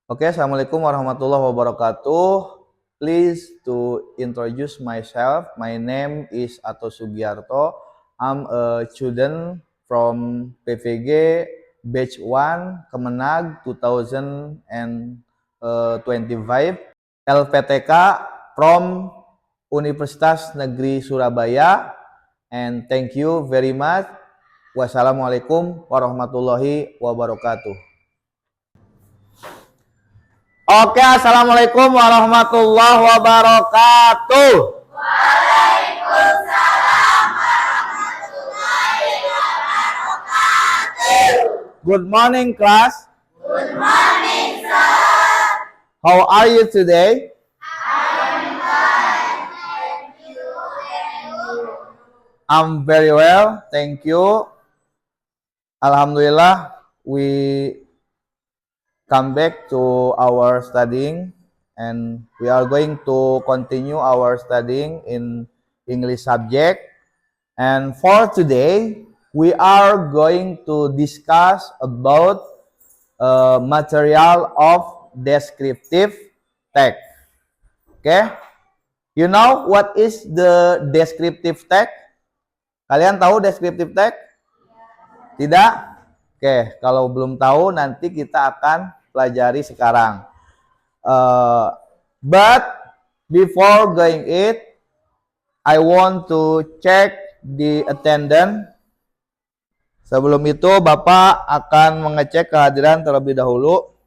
Okay, Assalamualaikum warahmatullahi wabarakatuh. Please to introduce myself. My name is Ato Sugiarto. I'm a student from PVG Batch 1 Kemenag 2025 LPTK from Universitas Negeri Surabaya, and thank you very much. Wassalamualaikum warahmatullahi wabarakatuh. Oke, assalamualaikum warahmatullahi wabarakatuh. Waalaikumsalam warahmatullahi wabarakatuh. Good morning, class. Good morning, sir. How are you today? I'm fine, thank you. And you? I'm very well, thank you. Alhamdulillah, we come back to our studying, and we are going to continue our studying in English subject. And for today, we are going to discuss about material of descriptive text. Okay, you know what is the descriptive text? Kalian tahu descriptive text? Tidak? Oke, kalau belum tahu nanti kita akan pelajari sekarang. But before going it, I want to check the attendance. Sebelum itu, Bapak akan mengecek kehadiran terlebih dahulu.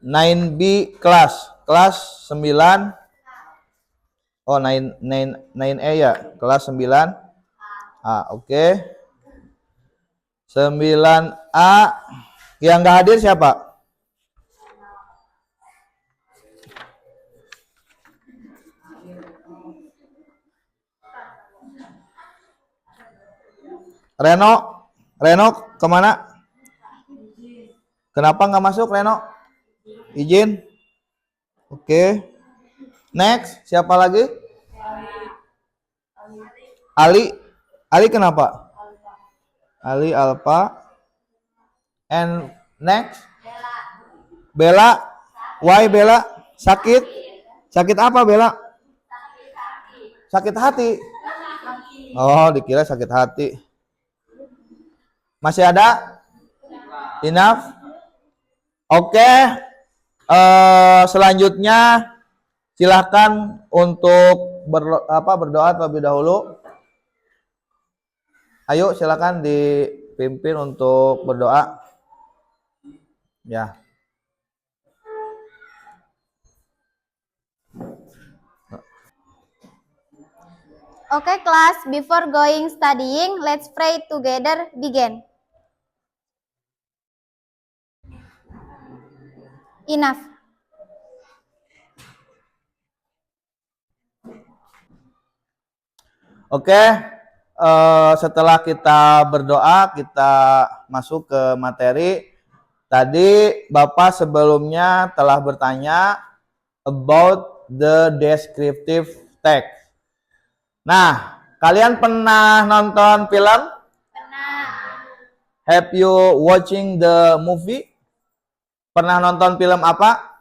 Nine B kelas 9. Oh, 9A ya, kelas 9. Oke. 9A yang nggak hadir siapa? Reno kemana? Kenapa nggak masuk, Reno? Izin. Oke. Next, siapa lagi? Ali kenapa? Ali Alfa. And next? Bella. Why Bella? Sakit? Sakit apa Bella? Sakit hati. Oh, dikira sakit hati. Masih ada? Enough? Oke. Selanjutnya silakan untuk berdoa terlebih dahulu. Ayo silakan dipimpin untuk berdoa. Ya. Okay, class, before going studying, let's pray together. Begin. Enough. Oke, setelah kita berdoa, kita masuk ke materi. Tadi Bapak sebelumnya telah bertanya about the descriptive text. Nah, kalian pernah nonton film? Pernah. Have you watching the movie? Pernah nonton film apa?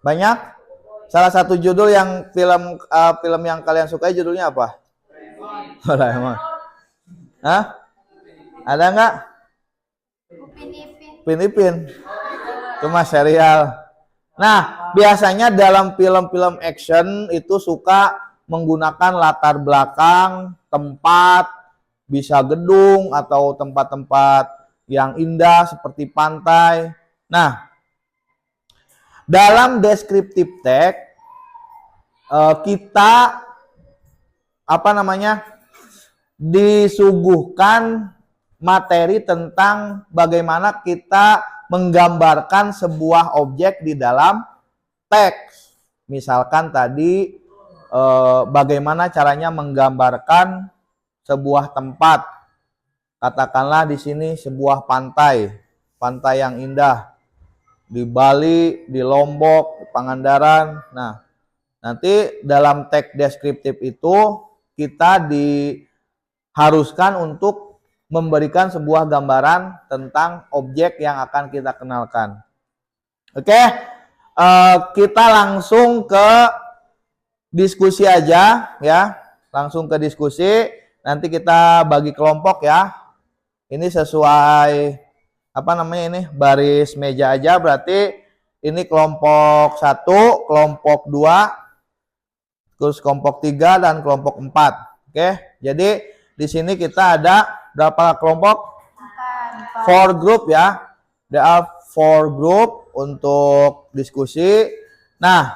Banyak? Salah satu judul yang film yang kalian sukai judulnya apa? Doraemon. Hah? Ada nggak? Upin Ipin. Cuma serial. Nah, biasanya dalam film-film action itu suka menggunakan latar belakang, tempat, bisa gedung atau tempat-tempat yang indah seperti pantai. Nah, dalam descriptive text kita disuguhkan materi tentang bagaimana kita menggambarkan sebuah objek di dalam teks. Misalkan tadi bagaimana caranya menggambarkan sebuah tempat. Katakanlah di sini sebuah pantai yang indah di Bali, di Lombok, di Pangandaran. Nah, nanti dalam teks deskriptif itu kita haruskan untuk memberikan sebuah gambaran tentang objek yang akan kita kenalkan. Oke, kita langsung ke diskusi aja ya, langsung ke diskusi. Nanti kita bagi kelompok ya. Ini sesuai apa namanya ini baris meja aja, berarti ini kelompok 1, kelompok 2, terus kelompok 3 dan kelompok 4. Oke, jadi di sini kita ada berapa kelompok? 4 group ya. There are 4 group untuk diskusi. Nah,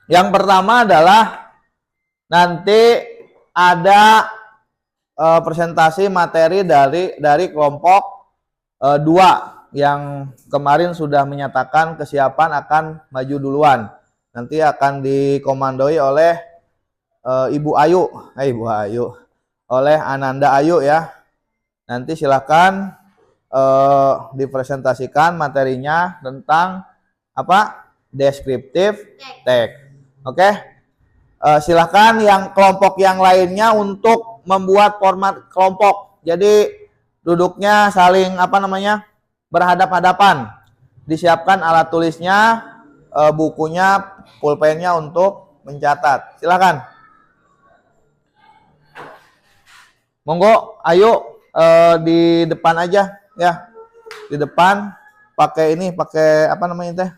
yang pertama adalah nanti ada presentasi materi dari kelompok 2 yang kemarin sudah menyatakan kesiapan akan maju duluan. Nanti akan dikomandoi oleh Ibu Ayu, oleh Ananda Ayu ya. Nanti silakan dipresentasikan materinya tentang apa? Descriptive text. Oke. Silakan yang kelompok yang lainnya untuk membuat format kelompok. Jadi duduknya saling apa namanya? Berhadap-hadapan. Disiapkan alat tulisnya, bukunya, pulpennya untuk mencatat. Silakan. Monggo, ayo di depan aja ya. Di depan pakai ini, pakai apa namanya teh?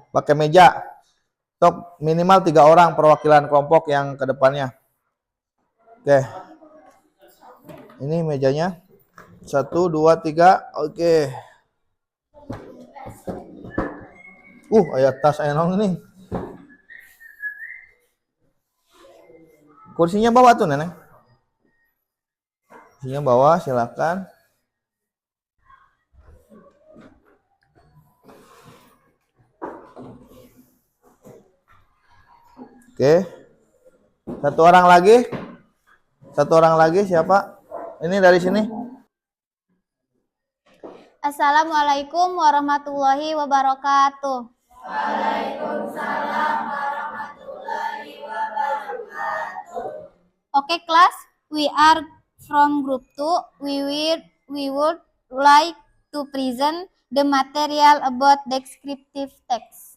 Pakai meja. Top minimal 3 orang perwakilan kelompok yang ke depannya. Oke. Ini mejanya. 1, 2, 3. Oke. Aya tas aya naon nih. Kursinya bawa tuh, Neneng. Kursinya bawa, silakan. Oke. Satu orang lagi siapa? Ini dari sini. Assalamualaikum warahmatullahi wabarakatuh. Waalaikumsalam warahmatullahi wabarakatuh. Okay, class, we are from group 2. We would like to present the material about descriptive text.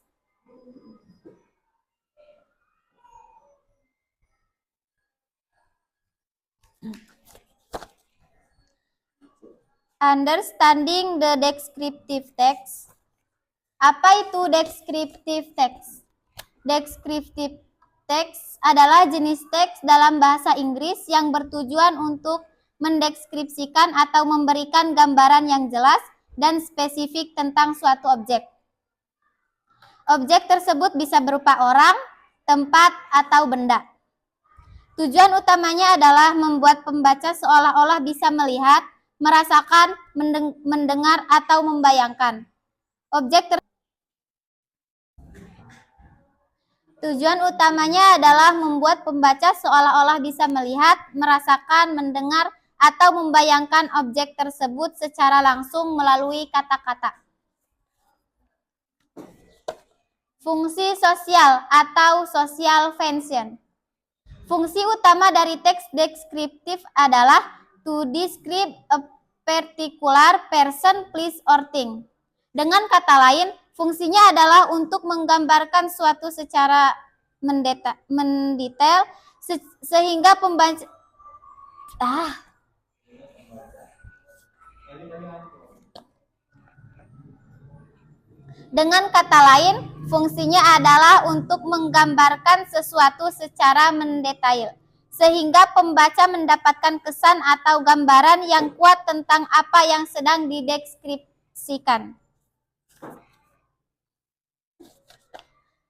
Understanding the descriptive text. Apa itu descriptive text? Descriptive text adalah jenis teks dalam bahasa Inggris yang bertujuan untuk mendeskripsikan atau memberikan gambaran yang jelas dan spesifik tentang suatu objek. Objek tersebut bisa berupa orang, tempat, atau benda. Tujuan utamanya adalah membuat pembaca seolah-olah bisa melihat, merasakan, mendengar, atau membayangkan. Tujuan utamanya adalah membuat pembaca seolah-olah bisa melihat, merasakan, mendengar, atau membayangkan objek tersebut secara langsung melalui kata-kata. Fungsi sosial atau social function. Fungsi utama dari teks deskriptif adalah to describe a particular person, place, or thing. Dengan kata lain, fungsinya adalah untuk menggambarkan suatu secara mendetail sehingga pembaca Dengan kata lain, fungsinya adalah untuk menggambarkan sesuatu secara mendetail sehingga pembaca mendapatkan kesan atau gambaran yang kuat tentang apa yang sedang dideskripsikan.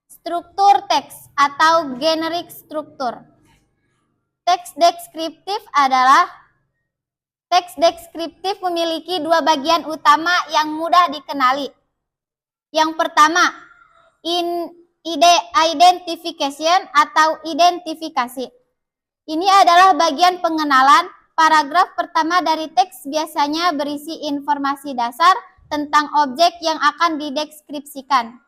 Struktur teks atau generic struktur. Teks deskriptif memiliki dua bagian utama yang mudah dikenali. Yang pertama, identification atau identifikasi. Ini adalah bagian pengenalan. Paragraf pertama dari teks biasanya berisi informasi dasar tentang objek yang akan dideskripsikan.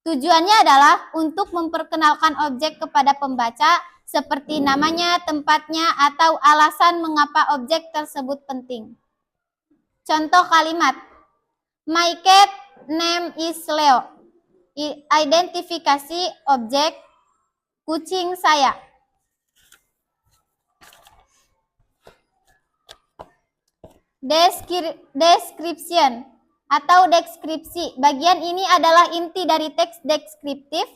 Tujuannya adalah untuk memperkenalkan objek kepada pembaca seperti namanya, tempatnya, atau alasan mengapa objek tersebut penting. Contoh kalimat, my cat name is Leo. Identifikasi objek, kucing saya. Description atau deskripsi. Bagian ini adalah inti dari teks deskriptif.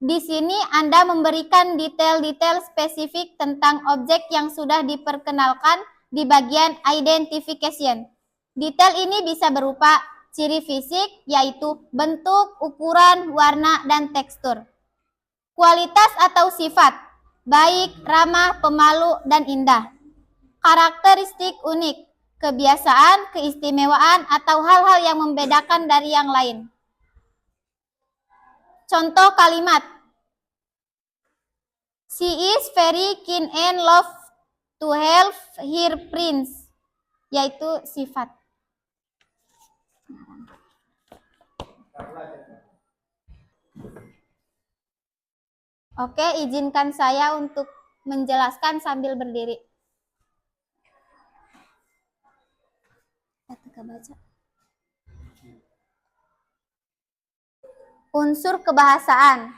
Di sini Anda memberikan detail-detail spesifik tentang objek yang sudah diperkenalkan di bagian identification. Detail ini bisa berupa ciri fisik, yaitu bentuk, ukuran, warna, dan tekstur. Kualitas atau sifat, baik, ramah, pemalu, dan indah. Karakteristik unik, kebiasaan, keistimewaan, atau hal-hal yang membedakan dari yang lain. Contoh kalimat, she is very keen and love to help her friends, yaitu sifat. Oke, izinkan saya untuk menjelaskan sambil berdiri. Unsur kebahasaan.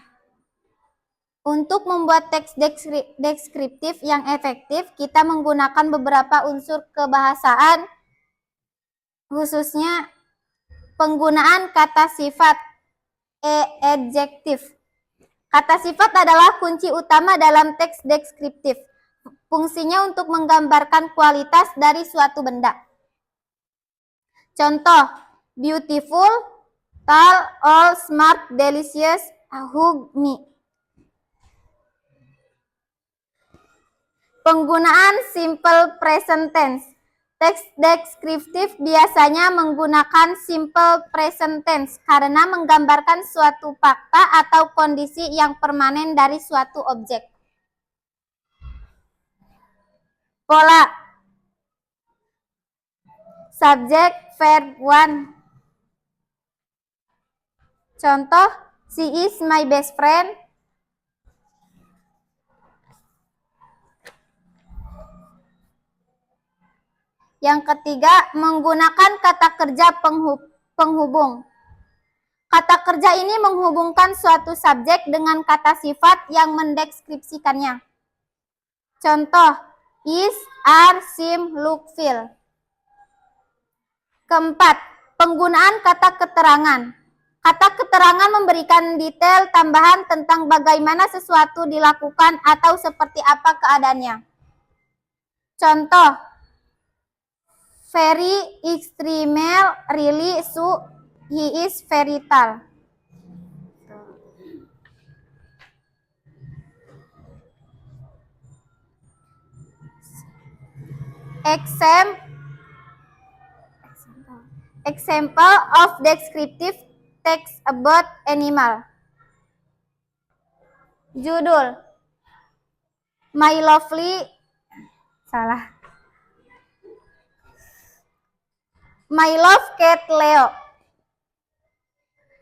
Untuk membuat teks deskriptif yang efektif, kita menggunakan beberapa unsur kebahasaan, khususnya penggunaan kata sifat, adjektif. Kata sifat adalah kunci utama dalam teks deskriptif. Fungsinya untuk menggambarkan kualitas dari suatu benda. Contoh, beautiful, tall, all, smart, delicious, hug me. Penggunaan simple present tense. Teks deskriptif biasanya menggunakan simple present tense karena menggambarkan suatu fakta atau kondisi yang permanen dari suatu objek. Pola. Subject, verb 1. Contoh, she is my best friend. Yang ketiga, menggunakan kata kerja penghubung. Kata kerja ini menghubungkan suatu subjek dengan kata sifat yang mendeskripsikannya. Contoh, is, are, seem, look, feel. Keempat, penggunaan kata keterangan. Kata keterangan memberikan detail tambahan tentang bagaimana sesuatu dilakukan atau seperti apa keadaannya. Contoh, very extreme, really, so he is very tall. Example of descriptive text about animal. Judul, My Lovely My Love Cat Leo.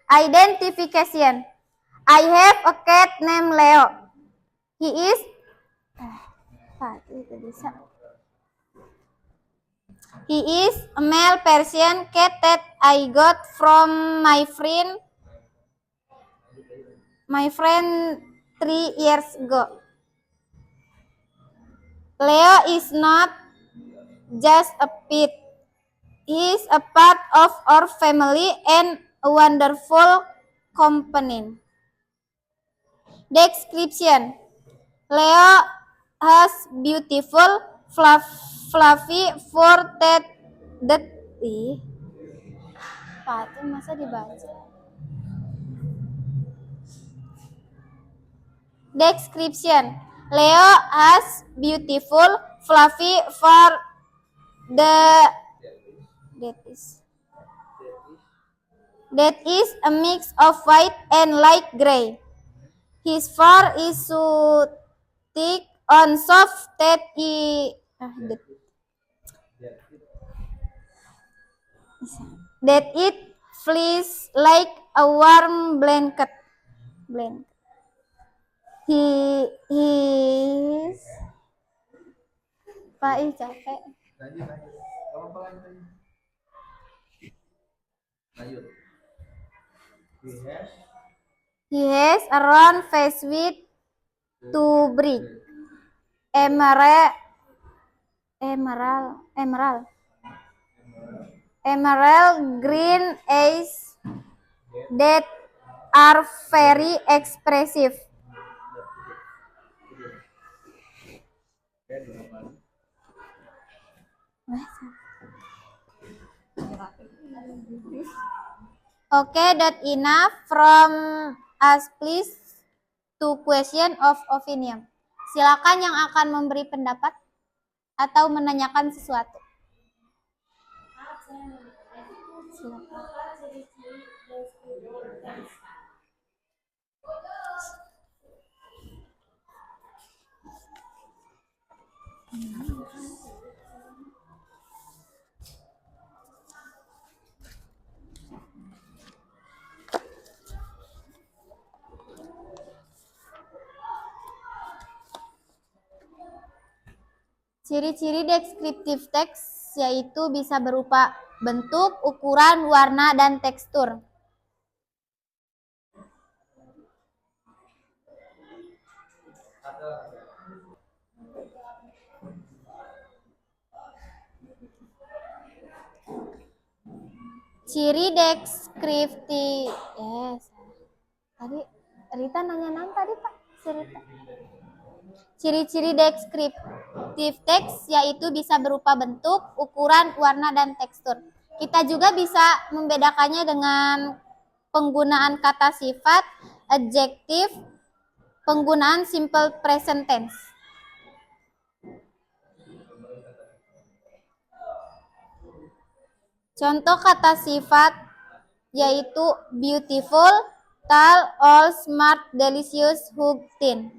Identification, I have a cat named Leo. He is a male Persian cat that I got from my friend 3 years ago. Leo is not just a pet. He is a part of our family and a wonderful companion. Description, Leo has beautiful, fluffy fur that masa dibaca. Description, Leo has beautiful, fluffy fur that is a mix of white and light gray. His fur is so thick and soft that it feels like a warm blanket. His. Pak, capek. He has a round face with two brick. Emerald green eyes that are very expressive. Okay, that enough from us, please. To question of opinion. Silakan yang akan memberi pendapat atau menanyakan sesuatu. Ciri-ciri deskriptif teks yaitu bisa berupa bentuk, ukuran, warna, dan tekstur. Ciri deskriptif, tadi Rita nanya tadi Pak. Ciri-ciri deskriptif teks yaitu bisa berupa bentuk, ukuran, warna, dan tekstur. Kita juga bisa membedakannya dengan penggunaan kata sifat, adjektif, penggunaan simple present tense. Contoh kata sifat yaitu beautiful, tall, old, smart, delicious, hug, thin.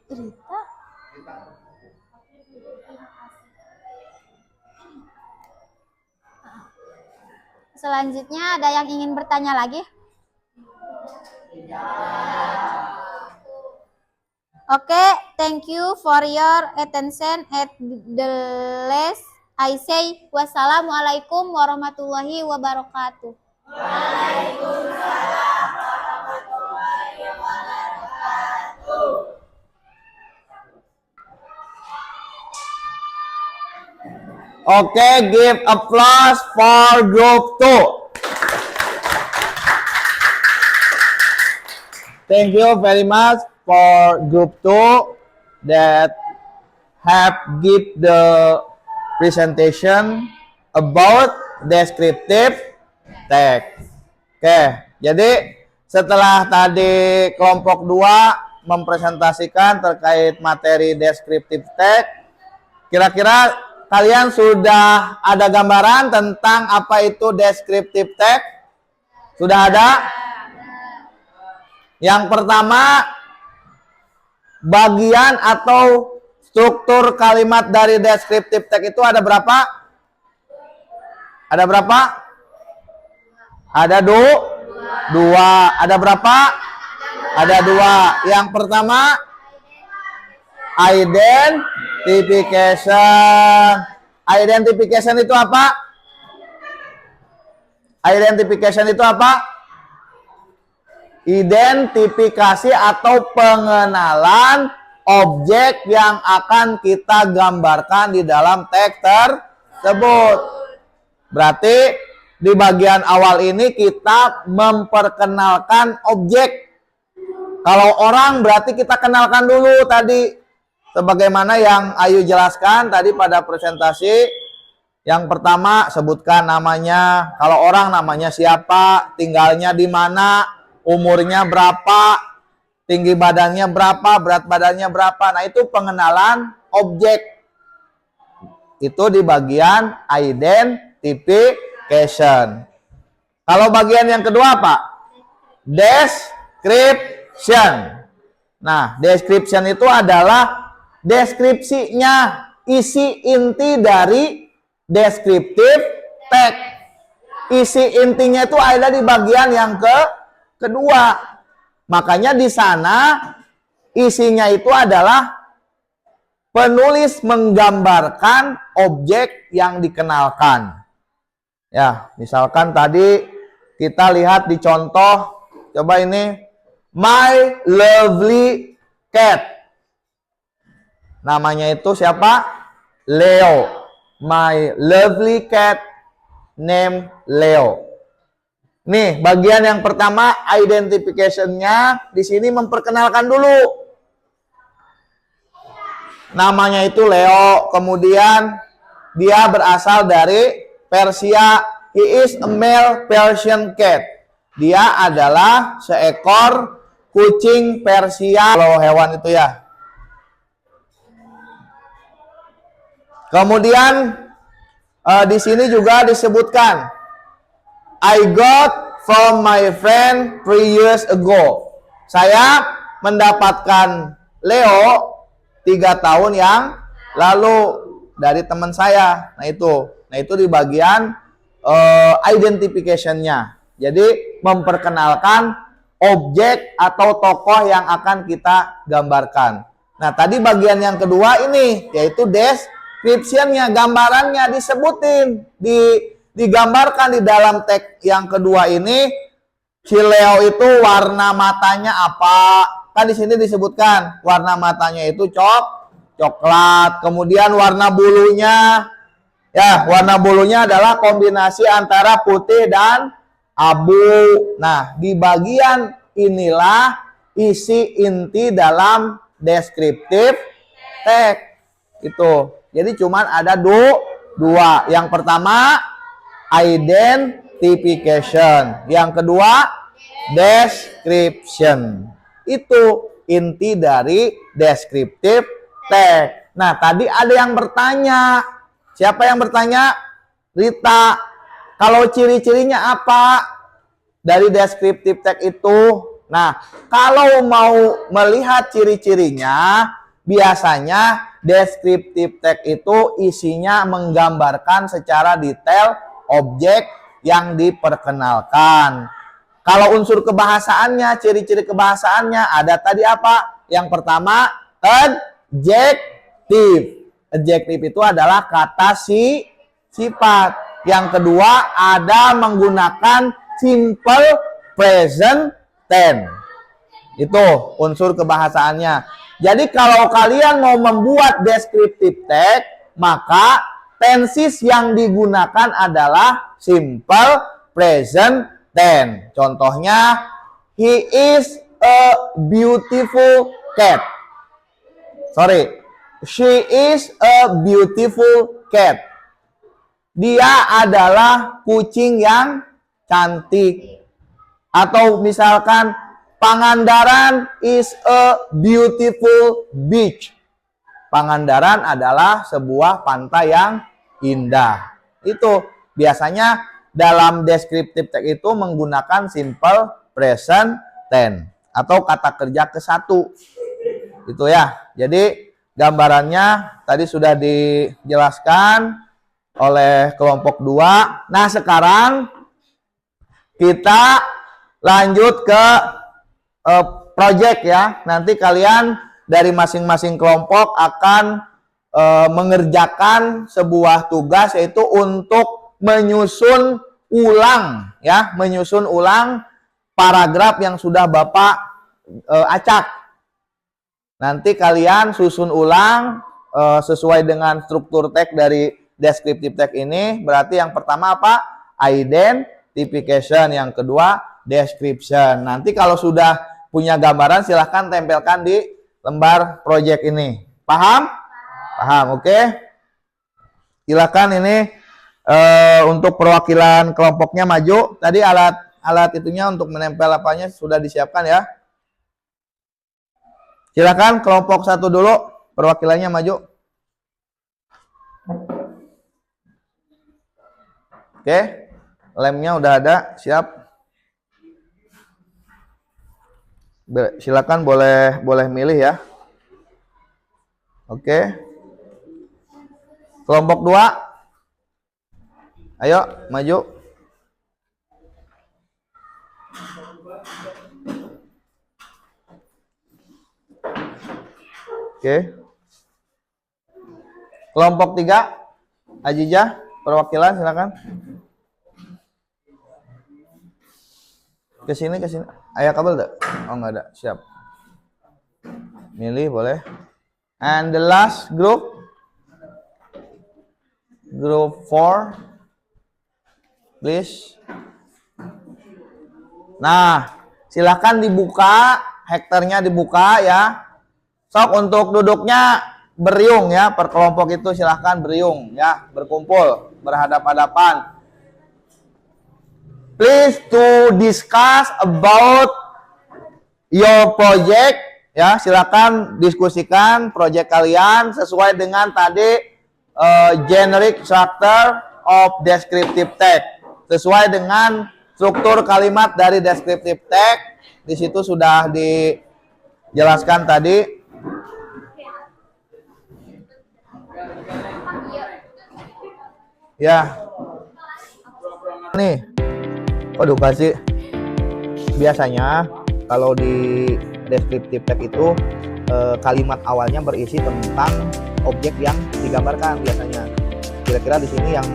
Rita. Selanjutnya ada yang ingin bertanya lagi? Okay, thank you for your attention. At the last, I say wassalamualaikum warahmatullahi wabarakatuh. Waalaikumsalam warahmatullahi wabarakatuh. Okay, give applause for group 2. Thank you very much for group 2 that have give the presentation about descriptive text. Oke, jadi setelah tadi kelompok 2 mempresentasikan terkait materi descriptive text, kira-kira kalian sudah ada gambaran tentang apa itu descriptive text? Sudah ada? Yang pertama, bagian atau struktur kalimat dari descriptive text itu ada berapa? Ada berapa? Ada dua. Ada berapa? Ada dua. Yang pertama, identification. Identification itu apa? Identification itu apa? Identifikasi atau pengenalan objek yang akan kita gambarkan di dalam teks tersebut. Berarti di bagian awal ini kita memperkenalkan objek. Kalau orang berarti kita kenalkan dulu tadi. Sebagaimana yang Ayu jelaskan tadi pada presentasi, yang pertama sebutkan namanya, kalau orang namanya siapa, tinggalnya di mana, umurnya berapa, tinggi badannya berapa, berat badannya berapa. Nah itu pengenalan objek. Itu di bagian identification. Kalau bagian yang kedua apa? Description. Nah, description itu adalah deskripsinya, isi inti dari descriptive text. Isi intinya itu ada di bagian yang kedua. Makanya di sana isinya itu adalah penulis menggambarkan objek yang dikenalkan. Ya, misalkan tadi kita lihat di contoh, coba ini, my lovely cat. Namanya itu siapa? Leo. My lovely cat name Leo. Nih, bagian yang pertama identification-nya di sini memperkenalkan dulu. Namanya itu Leo, kemudian dia berasal dari Persia. He is a male Persian cat. Dia adalah seekor kucing Persia. Kalau hewan itu ya. Kemudian di sini juga disebutkan, I got from my friend 3 years ago. Saya mendapatkan Leo 3 tahun yang lalu dari teman saya. Nah itu di bagian identification-nya. Jadi memperkenalkan objek atau tokoh yang akan kita gambarkan. Nah tadi bagian yang kedua ini yaitu description-nya, gambarannya disebutin, digambarkan di dalam teks yang kedua ini. Si Leo itu warna matanya apa? Kan di sini disebutkan warna matanya itu coklat. Kemudian warna bulunya, ya warna bulunya adalah kombinasi antara putih dan abu. Nah di bagian inilah isi inti dalam deskriptif teks itu. Jadi cuman ada dua. Yang pertama identification, yang kedua description. Itu inti dari deskriptif teks. Nah, tadi ada yang bertanya. Siapa yang bertanya? Rita. Kalau ciri-cirinya apa dari deskriptif teks itu? Nah, kalau mau melihat ciri-cirinya, biasanya deskriptif teks itu isinya menggambarkan secara detail objek yang diperkenalkan. Kalau unsur kebahasaannya, ciri-ciri kebahasaannya ada tadi apa? Yang pertama, adjektif. Adjektif itu adalah kata sifat. Yang kedua, ada menggunakan simple present tense. Itu unsur kebahasaannya. Jadi kalau kalian mau membuat deskriptif teks, maka tenses yang digunakan adalah simple present tense. Contohnya, he is a beautiful cat. Sorry, she is a beautiful cat. Dia adalah kucing yang cantik. Atau misalkan, Pangandaran is a beautiful beach. Pangandaran adalah sebuah pantai yang indah. Itu biasanya dalam deskriptif teks itu menggunakan simple present tense atau kata kerja ke-1. Itu ya. Jadi gambarannya tadi sudah dijelaskan oleh kelompok 2. Nah, sekarang kita lanjut ke project ya. Nanti kalian dari masing-masing kelompok akan mengerjakan sebuah tugas, yaitu untuk menyusun ulang ya, menyusun ulang paragraf yang sudah Bapak acak. Nanti kalian susun ulang sesuai dengan struktur teks dari deskriptif teks ini. Berarti yang pertama apa? Identification, yang kedua description. Nanti kalau sudah punya gambaran silahkan tempelkan di lembar project ini. Paham? Paham, oke? Silahkan ini untuk perwakilan kelompoknya maju. Tadi alat itunya untuk menempel apanya sudah disiapkan ya. Silahkan kelompok 1 dulu, perwakilannya maju. Oke. lemnya udah ada, siap. Silakan boleh milih ya. Oke. Kelompok 2. Ayo, maju. Oke. Kelompok 3. Ajijah, perwakilan silakan. Ke sini. Ayah kabel enggak? Oh, enggak ada. Siap. Milih boleh. And the last group. Group 4. Please. Nah, silakan dibuka, hektarnya dibuka ya. Sok untuk duduknya beriung ya, per kelompok itu silahkan beriung ya, berkumpul, berhadap-hadapan. Please to discuss about your project ya, silakan diskusikan proyek kalian sesuai dengan tadi generic structure of descriptive text, sesuai dengan struktur kalimat dari descriptive text. Di situ sudah dijelaskan tadi. Ya. Nih. Waduh, kasih. Biasanya kalau di descriptive text itu kalimat awalnya berisi tentang objek yang digambarkan biasanya. Kira-kira di sini yang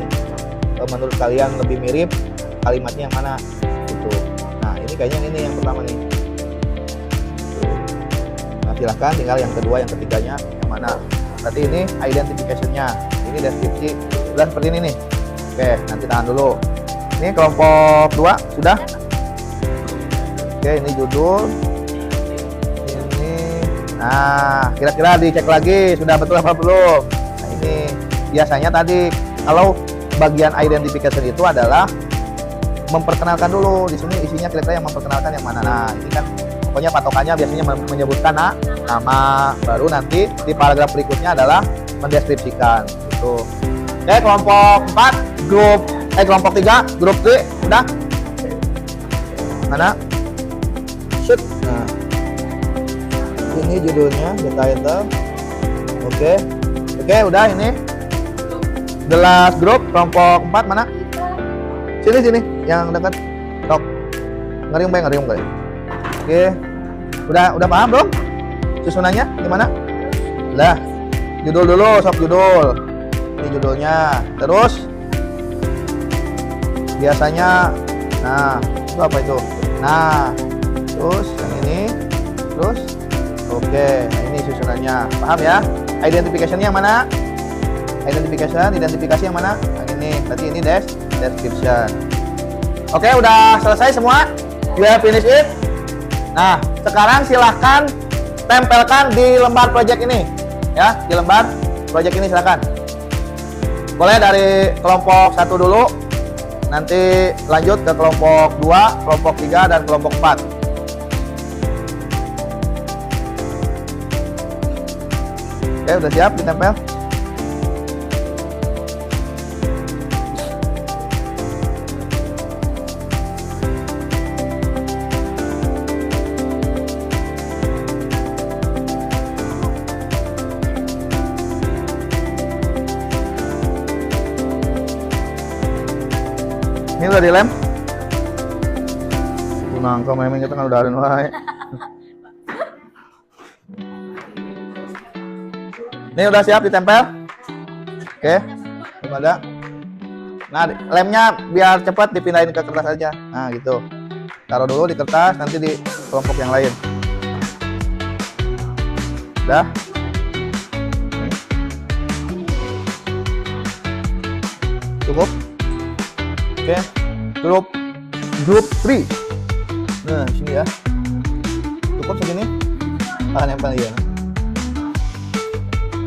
menurut kalian lebih mirip kalimatnya yang mana? Gitu. Nah, ini kayaknya ini yang pertama nih. Nah, silahkan tinggal yang kedua, yang ketiganya yang mana? Berarti ini identification-nya. Ini deskripsi. Sudah seperti ini nih. Oke, nanti tahan dulu. Ini kelompok 2 sudah. Oke, ini judul. Ini. Nah, kira-kira dicek lagi sudah betul apa belum? Nah, ini biasanya tadi kalau bagian identification itu adalah memperkenalkan dulu. Di sini isinya kira-kira yang memperkenalkan yang mana. Nah, ini kan pokoknya patokannya biasanya menyebutkan nama, baru nanti di paragraf berikutnya adalah mendeskripsikan gitu. Oke, kelompok 4 kelompok 3 grup 3 udah mana shoot. Nah, ini judulnya the title. Oke, udah ini the last group kelompok 4 mana sini yang dekat tok ngeriung bay. Oke, udah paham belum susunannya gimana? Lah, judul dulu, sok judul. Ini judulnya. Terus biasanya itu apa itu? Nah, terus yang ini. Terus oke, nah ini susunannya. Paham ya? Identification-nya yang mana? Identifikasi yang mana? Yang ini. Berarti ini description. Oke, udah selesai semua? You have finished it? Nah, sekarang silahkan tempelkan di lembar project ini. Ya, di lembar project ini silahkan. Boleh dari kelompok 1 dulu. Nanti lanjut ke kelompok 2, kelompok 3, dan kelompok 4. Oke, udah siap ditempel? Ini udah dilem? Nangka memang kita kan udah ada wae. Ini udah siap ditempel? Oke, belum ada. Nah, lemnya biar cepat dipindahin ke kertas aja. Nah, gitu. Taruh dulu di kertas, nanti di kelompok yang lain. Udah? Cukup? Oke, grup 3. Nah, sini ya. Cukup segini. Nempel ya.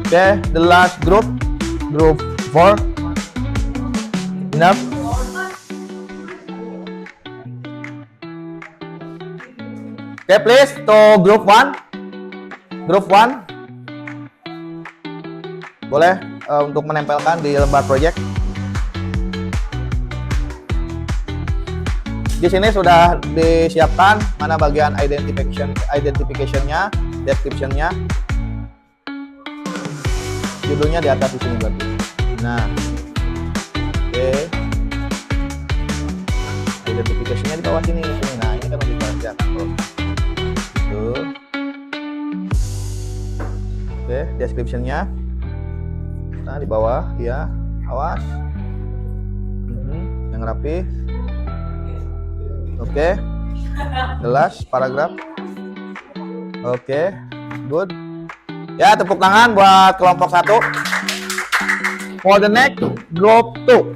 Oke, the last group 4. Enough. Oke, please to group 1. Group 1. Boleh untuk menempelkan di lembar project. Di sini sudah disiapkan mana bagian identification-nya, description-nya. Judulnya di atas di sini berarti. Nah, oke. Identification-nya di bawah sini. Nah, ini kan lebih kelihatan tuh. Gitu. Oke, description-nya. Nah, di bawah, ya, awas. Yang rapi. Oke, jelas paragraf. Oke, good. Ya, tepuk tangan buat kelompok 1. For the next group 2.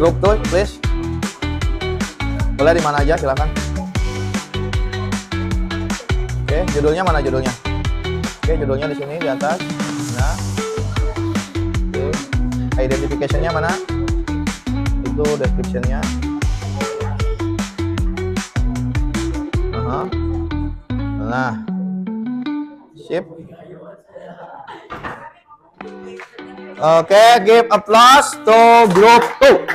Group 2, please. Boleh di mana aja, silakan. Oke, judulnya mana judulnya? Oke, judulnya di sini di atas. Nah. Oke. Identification-nya mana? Itu description-nya. Nah. Sip. Oke, give applause to group 2.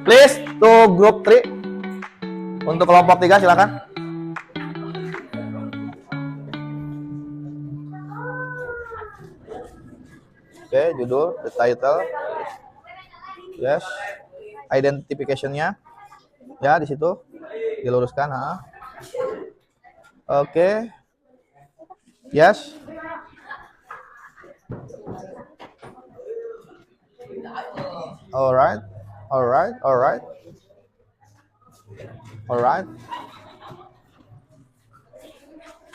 Please to group 3. Untuk kelompok 3 silakan. Oke, judul, the title. Yes. Identification-nya. Ya, di situ. Diluruskan, Oke. Yes. Alright.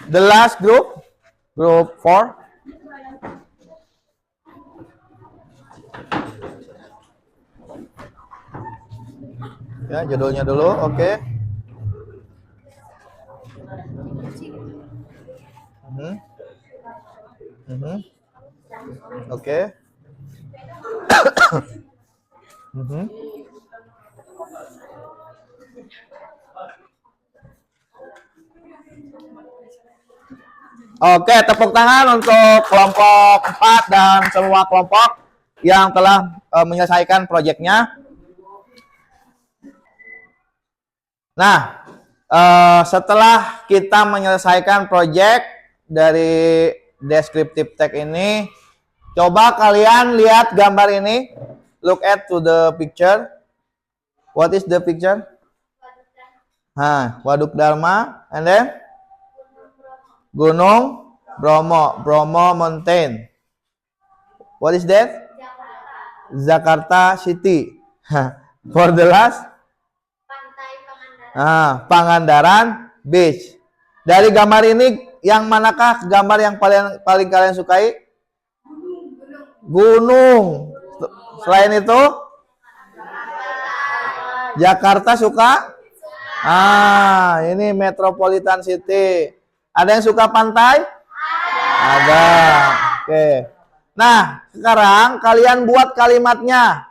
The last group 4. Ya, judulnya dulu, oke. Oke. Oke, tepuk tangan untuk kelompok 4 dan semua kelompok yang telah menyelesaikan proyeknya. Nah, setelah kita menyelesaikan proyek dari descriptive text ini, coba kalian lihat gambar ini. Look at to the picture. What is the picture? Waduk Dharma, and then Gunung Bromo, Bromo Mountain. What is that? Jakarta City. For the last? Pangandaran Beach. Dari gambar ini, yang manakah gambar yang paling kalian sukai? Gunung. Selain itu, Jakarta suka? Ini Metropolitan City. Ada yang suka pantai? Ada. Oke. Nah, sekarang kalian buat kalimatnya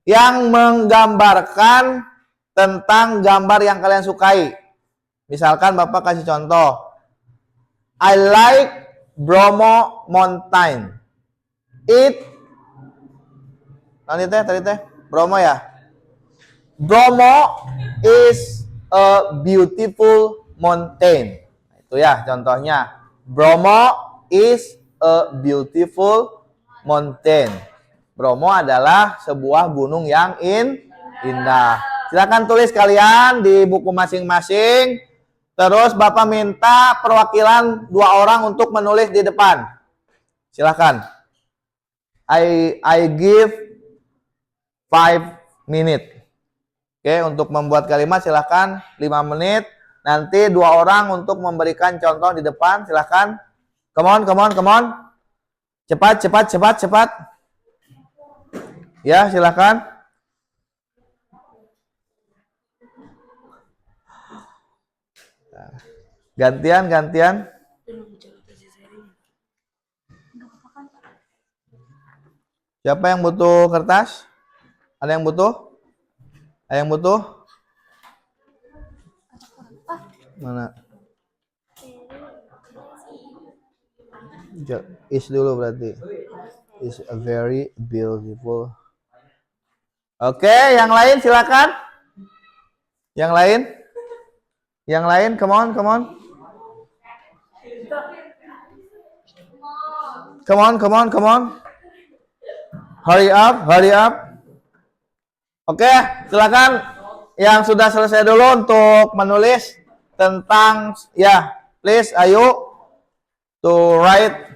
yang menggambarkan tentang gambar yang kalian sukai. Misalkan Bapak kasih contoh. I like Bromo Mountain. Tadi teh Bromo ya. Bromo is a beautiful mountain. Itu ya contohnya. Bromo is a beautiful mountain. Bromo adalah sebuah gunung yang indah. Silakan tulis kalian di buku masing-masing. Terus Bapak minta perwakilan 2 orang untuk menulis di depan. Silakan. I give 5 minutes. Oke, untuk membuat kalimat silakan 5 menit. Nanti 2 orang untuk memberikan contoh di depan. Silakan. Come on. Cepat. Ya, silakan. Gantian. Siapa yang butuh kertas? Ada yang butuh? Mana? Is dulu berarti. is a very beautiful. Oke, yang lain silakan. Yang lain? Yang lain, come on, come on. Come on, come on, come on. Hurry up, hurry up. Oke, silakan yang sudah selesai dulu untuk menulis tentang ya, please ayo to write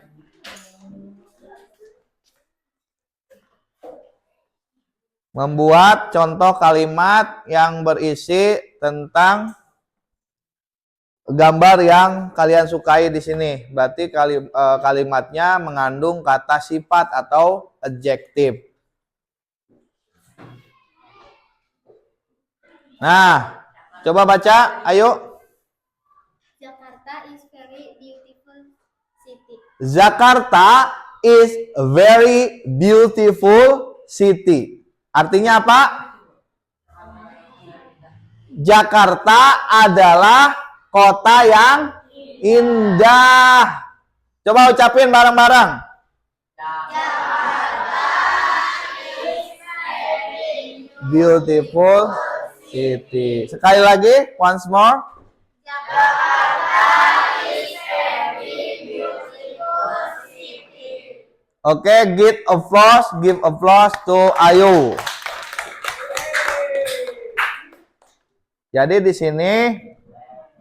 membuat contoh kalimat yang berisi tentang gambar yang kalian sukai di sini. Berarti kalimatnya mengandung kata sifat atau adjektif. Nah, coba baca, ayo. Jakarta is very beautiful city. Jakarta is a very beautiful city. Artinya apa? Jakarta adalah kota yang indah. Coba ucapin bareng-bareng. Beautiful city. Sekali lagi, once more. Oke, give applause to Ayu. Jadi di sini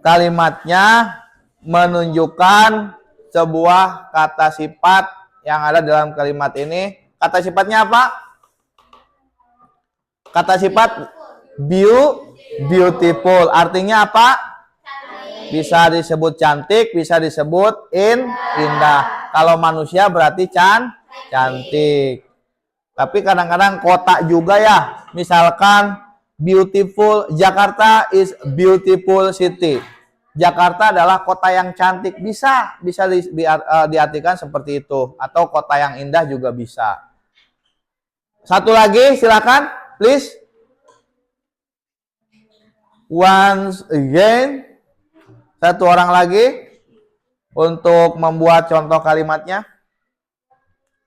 kalimatnya menunjukkan sebuah kata sifat yang ada dalam kalimat ini. Kata sifatnya apa? Kata sifat beautiful. Artinya apa? Bisa disebut cantik, bisa disebut indah. Kalau manusia berarti cantik. Tapi kadang-kadang kota juga ya. Misalkan beautiful, Jakarta is beautiful city. Jakarta adalah kota yang cantik, bisa diartikan seperti itu, atau kota yang indah juga bisa. Satu lagi silakan, please. Once again, satu orang lagi untuk membuat contoh kalimatnya.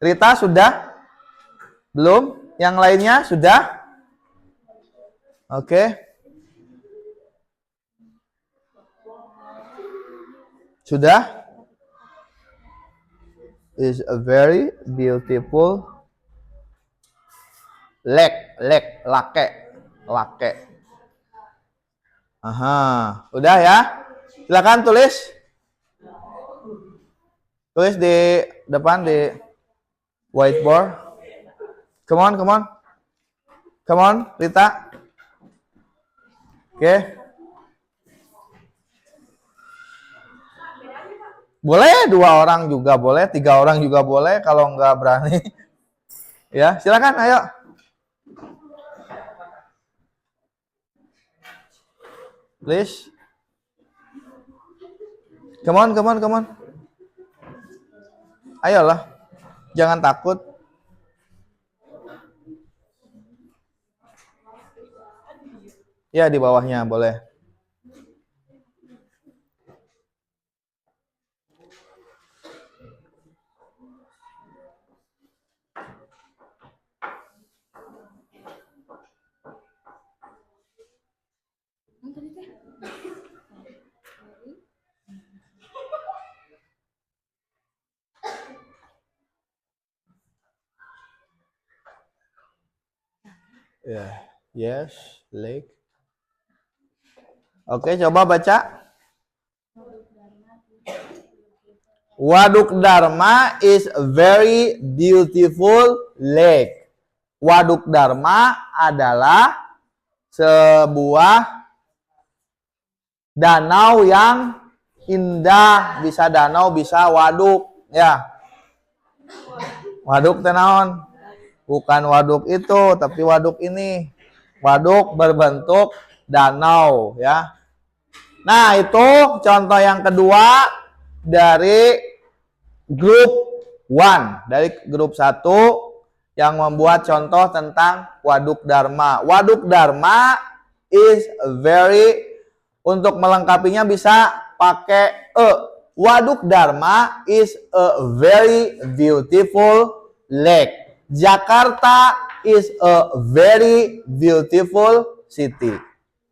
Rita sudah? Belum? Yang lainnya sudah? Oke. Sudah? Is a very beautiful lake. Aha, udah ya? Silakan tulis. Tulis di depan di whiteboard. Come on, Rita. Oke. Boleh 2 orang juga boleh, 3 orang juga boleh kalau nggak berani. Ya, silakan, ayo. Please. Come on. Ayolah. Jangan takut. Ya, di bawahnya boleh. Ya, yes, lake. Oke, coba baca. Waduk Dharma is a very beautiful lake. Waduk Dharma adalah sebuah danau yang indah, bisa danau, bisa waduk, ya. Waduk tenaon? Bukan waduk itu, tapi waduk ini. Waduk berbentuk danau, ya. Nah, itu contoh yang kedua dari grup 1, dari grup 1 yang membuat contoh tentang Waduk Dharma. Waduk Dharma is very, untuk melengkapinya bisa pakai Waduk Dharma is a very beautiful lake. Jakarta is a very beautiful city.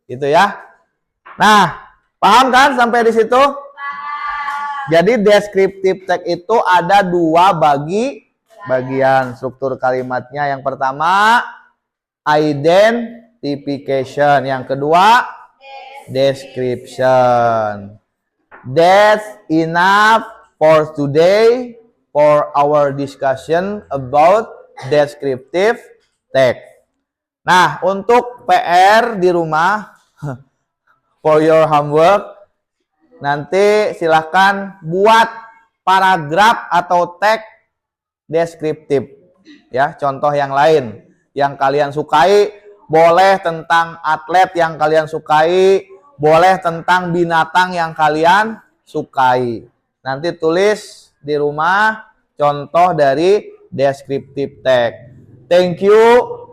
Gitu ya. Nah, paham kan sampai di situ? Jadi descriptive text itu ada dua bagian struktur kalimatnya. Yang pertama identification, yang kedua description. That's enough for today for our discussion about descriptive text. Nah, untuk PR di rumah for your homework, nanti silahkan buat paragraf atau teks deskriptif. Ya, contoh yang lain yang kalian sukai, boleh tentang atlet yang kalian sukai, boleh tentang binatang yang kalian sukai. Nanti tulis di rumah contoh dari deskriptif teks. Thank you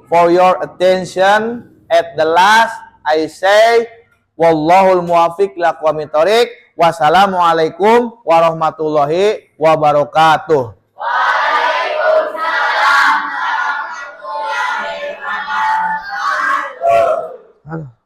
for your attention. At the last, I say wallahul muwaffiq ila aqwamit thoriq. Wassalamualaikum warahmatullahi wabarakatuh. Waalaikumsalam warahmatullahi wabarakatuh.